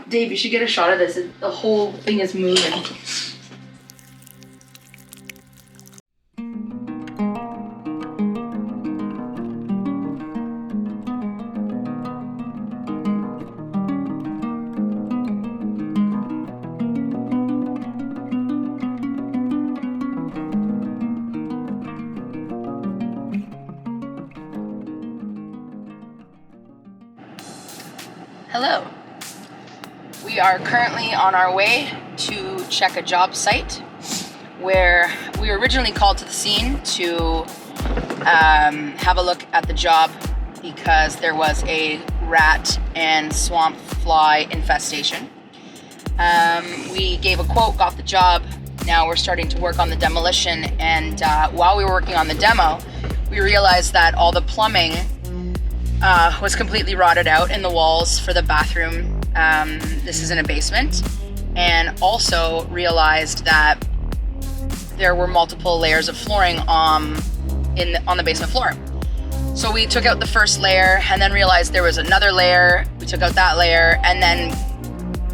Dave, you should get a shot of this. The whole thing is moving. Hello. We are currently on our way to check a job site where we were originally called to the scene to have a look at the job because there was a rat and swamp fly infestation. We gave a quote, got the job. Now we're starting to work on the demolition, and while we were working on the demo, we realized that all the plumbing was completely rotted out in the walls for the bathroom. This is in a basement, and also realized that there were multiple layers of flooring on the basement floor. So we took out the first layer and then realized there was another layer. We took out that layer, and then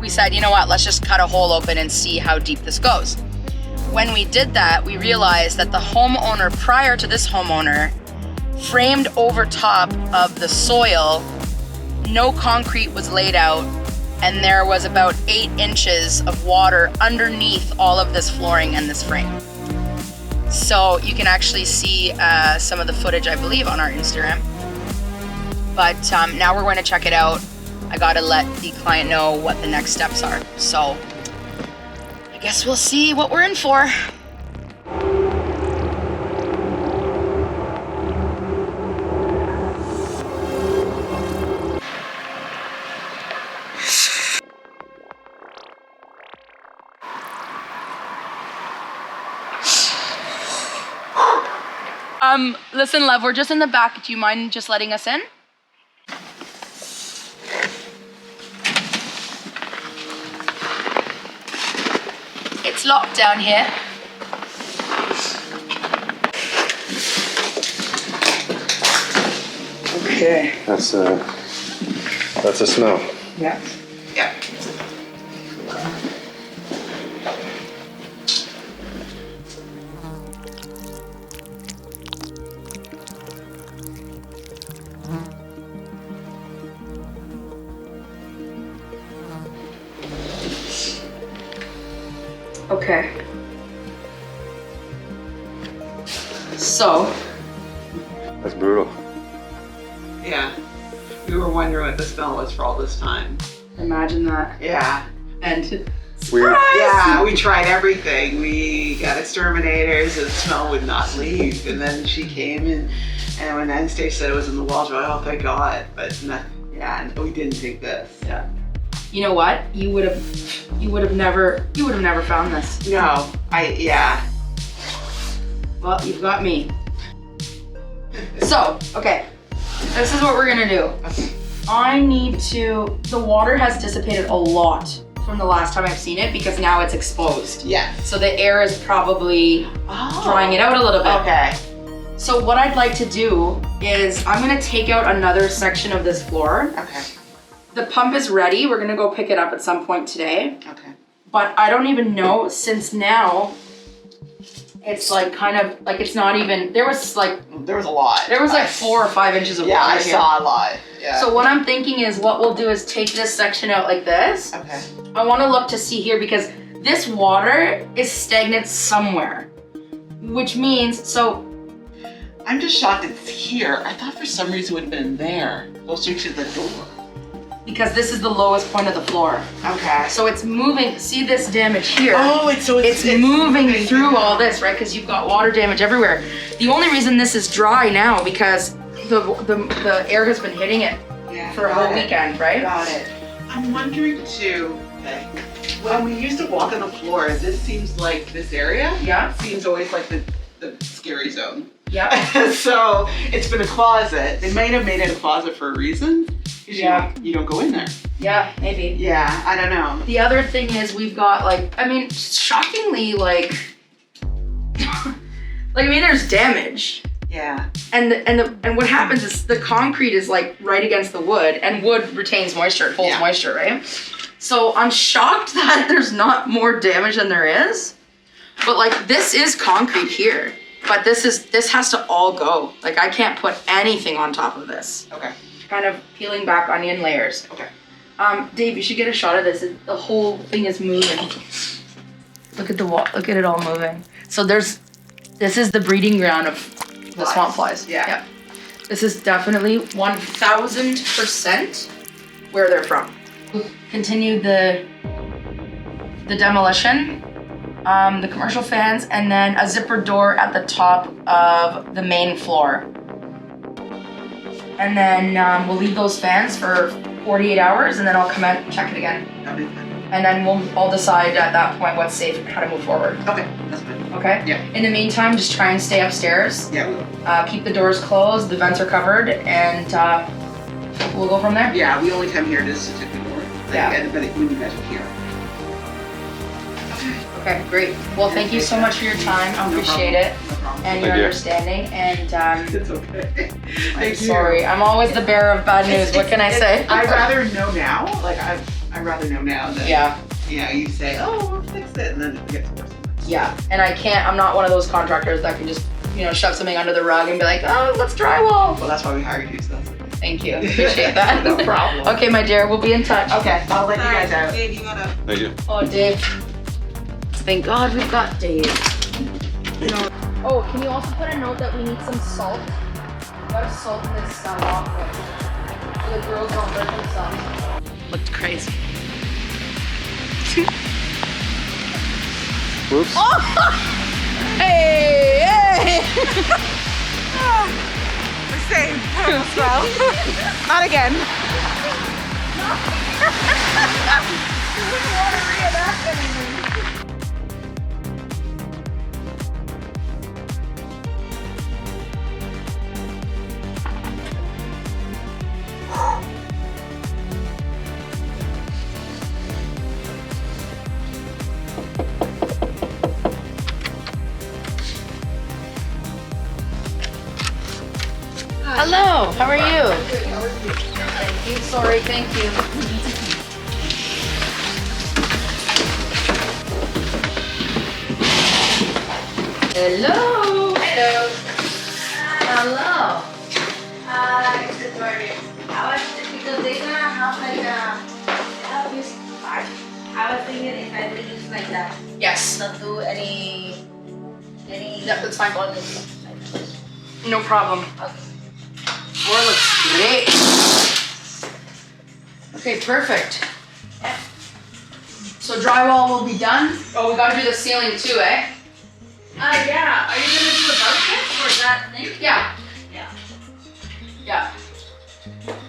we said, you know what, let's just cut a hole open and see how deep this goes. When we did that, we realized that the homeowner prior to this homeowner framed over top of the soil, no concrete was laid out, and there was about 8 inches of water underneath all of this flooring and this frame. So you can actually see some of the footage, I believe, on our Instagram. But now we're going to check it out. I gotta let the client know what the next steps are. So I guess we'll see what we're in for. Listen, love, we're just in the back. Do you mind just letting us in? It's locked down here. Okay. That's a smell. Yeah. Yeah. Okay. So. That's brutal. Yeah. We were wondering what the smell was for all this time. Imagine that. Yeah. And Weird. Yeah, we tried everything. We got exterminators, and the smell would not leave. And then she came and when Annastacia said it was in the walls, we're like, oh, thank God. But yeah, we didn't take this. Yeah. You know what? You would have never found this. No, yeah. Well, you've got me. So, okay. This is what we're gonna do. The water has dissipated a lot from the last time I've seen it because now it's exposed. Yeah. So the air is probably drying it out a little bit. Okay. So what I'd like to do is I'm gonna take out another section of this floor. Okay. The pump is ready. We're gonna go pick it up at some point today. Okay. But I don't even know, since now it's like kind of like it's not even, there was like a lot. There was like 4 or 5 inches of water I here. saw a lot. Yeah. So what I'm thinking is what we'll do is take this section out like this. Okay. I want to look to see here because this water is stagnant somewhere, which means, so. I'm just shocked it's here. I thought for some reason it would have been there, closer to the door. Because this is the lowest point of the floor. Okay. So it's moving, see this damage here? Oh, it's moving through all this, right? Because you've got water damage everywhere. The only reason this is dry now because the air has been hitting it for a whole weekend, right? Got it. I'm wondering too, okay, when we used to walk on the floor, this seems like this area seems always like the scary zone. Yeah. So it's been a closet. They might have made it a closet for a reason. Yeah. You don't go in there. Yeah, maybe. Yeah, I don't know. The other thing is we've got like, I mean, shockingly like, there's damage. Yeah. And what happens is the concrete is like right against the wood, and wood retains moisture, it holds moisture, right? So I'm shocked that there's not more damage than there is. But like this is concrete here. But this has to all go. Like I can't put anything on top of this. Okay. Kind of peeling back onion layers. Okay. Dave, you should get a shot of this. The whole thing is moving. Look at the wall. Look at it all moving. So this is the breeding ground of the swamp flies. Yeah. Yep. This is definitely 1000% where they're from. Continue the demolition, the commercial fans, and then a zipper door at the top of the main floor. And then we'll leave those fans for 48 hours, and then I'll come out and check it again. That'll be fine. And then we'll decide at that point what's safe and how to move forward. Okay, that's fine. Okay? Yeah. In the meantime, just try and stay upstairs. Yeah, we will. Keep the doors closed, the vents are covered, and we'll go from there. Yeah, we only come here just to check the door. Yeah. But when you guys are here. Okay, great. Well, thank you so much for your time. I No appreciate problem. it. No problem. And your Thank you. understanding. And It's okay. I'm Thank you. sorry. I'm always the bearer of bad news. What can I say? I'd rather know now. Like I'd rather know now than Yeah. You say, oh, we'll fix it, and then it gets worse. Yeah. And I'm not one of those contractors that can just, shove something under the rug and be like, oh, let's drywall. Well, that's why we hired you. So that's okay. Thank you. Appreciate that. No problem. Okay, my dear. We'll be in touch. Okay, I'll let you guys out. Dave, you gotta. Thank you. Oh, Dave. Thank God we've got Dave. No. Oh, can you also put a note that we need some salt? We gotta salt this walkway. So the girls don't hurt themselves. Looked crazy. Whoops. Hey, hey! We're safe. Almost fell. Not again. You wouldn't want to reenact anything. Hello, how are you? Thank you. Sorry, thank you. Hello. Hello. Hello. Good morning. Because they're gonna have like they have this part. I was thinking if I leave like that, Yes. not do any. Yep, that's fine. No problem. Floor looks great. Okay, perfect. So drywall will be done. Oh, we gotta do the ceiling too, eh? Yeah. Are you gonna do a budget for that thing? Yeah. Yeah. Yeah.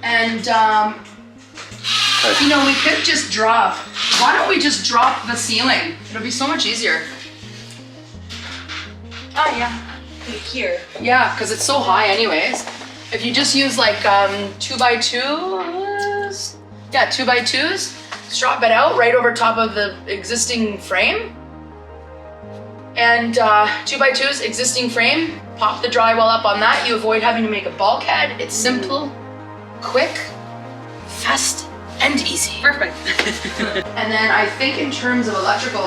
And we could just drop. Why don't we just drop the ceiling? It'll be so much easier. Oh yeah. Here. Yeah, because it's so high anyways. If you just use like 2x2s, yeah, 2x2s, strap it out right over top of the existing frame. And 2x2s, existing frame, pop the drywall up on that. You avoid having to make a bulkhead. It's simple, quick, fast, and easy. Perfect. And then I think in terms of electrical,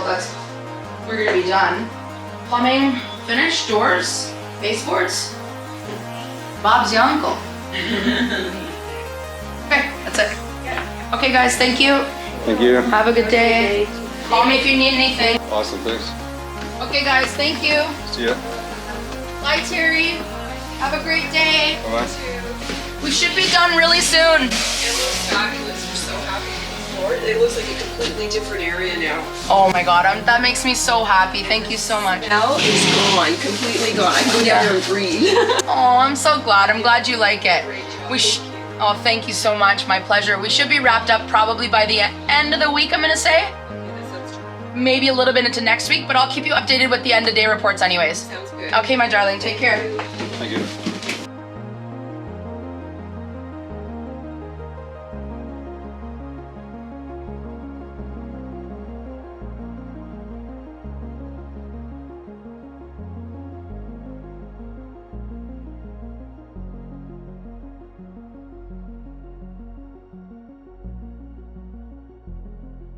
we're gonna be done. Plumbing, finished, doors, baseboards. Bob's your uncle. Okay, that's it. Okay guys, thank you. Thank you. Have a good day. Call me if you need anything. Awesome. Thanks. Okay guys, thank you. See ya. Bye Terry. Have a great day. Bye. We should be done really soon. It looks fabulous. We're so happy with the floor. It looks like a completely different area now. Oh my God, that makes me so happy. Thank you so much. Now is gone, completely gone. I go down there and breathe. Oh, I'm so glad. I'm glad you like it. Oh, thank you so much. My pleasure. We should be wrapped up probably by the end of the week, I'm gonna say. Maybe a little bit into next week, but I'll keep you updated with the end of day reports anyways. Sounds good. Okay, my darling, take care. Thank you.